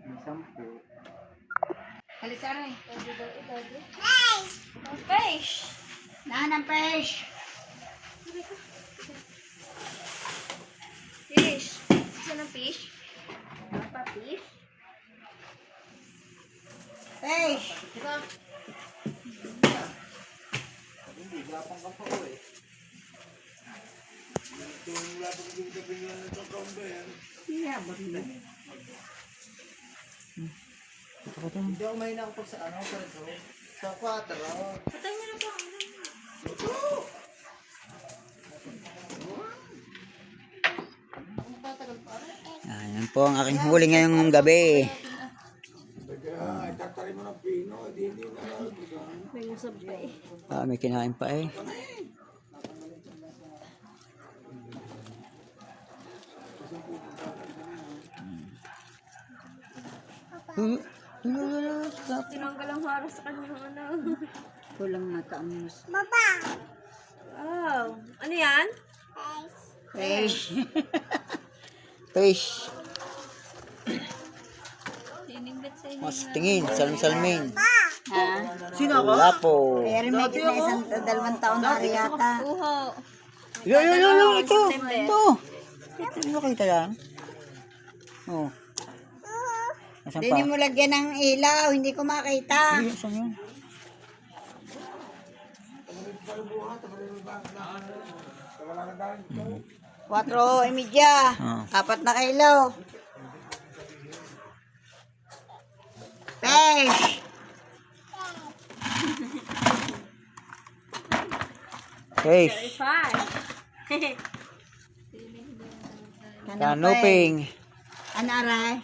10. Halisan eh. Fish! Nahan ng fish. Fish! Saan ang fish? Ano pa fish? Fish! Hindi, gapang ka pa ko eh. Yung lapang yung kapingan ng kakang ba yan? Yeah, but no. Hindi ako mahina ako pag sa ano, sa 4. Patay mo na po. Ayan po ang aking huli ngayong gabi. Tatari mo ng pino, hindi na. May musab pa eh. May kinain pa eh. Tinanggal ang haros sa kanyang ano. Kulang mataamis. Wow! Ano yan? Fish. Fish. Sinimbat sa inyo. Mas tingin, salmin. Ha? Sino ako? Wala po. Kaya rin may na isang 2 taon na rin yata. Uho. Yo, ito. Ito. Hindi mo kita yan? Oo. Asan pa? Hindi mo lagyan ng ilaw, hindi ko makita. Ay, saan yun? 4:30. Ah. 4 na kilo. Fish! Fish. Five. Kanuping. Ano aray?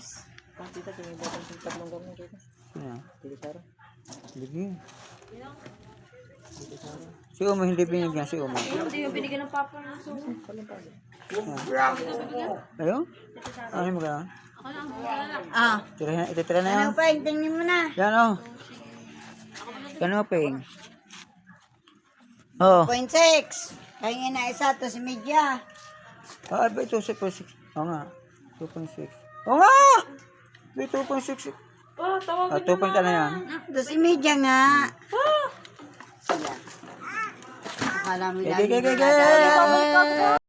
Bigyan. Si Umo hindi binigyan si Umo. Hindi yung binigyan ng papa ng sumo. Ayun? Ano mo kaya? Ako lang. Wala lang. Ah, Ititira na yan. ano pa? Tingnan mo na. Yan o. Kanuping. Oh. 0.6. Kaya na isa, to si media. Ah, ba ito 6.6? Oo nga. 2.6. Oo nga! Ba 2.6? Oh, tawag. 2 point na yan. To si media nga. Akala mo Gege, lagi gege, na gege.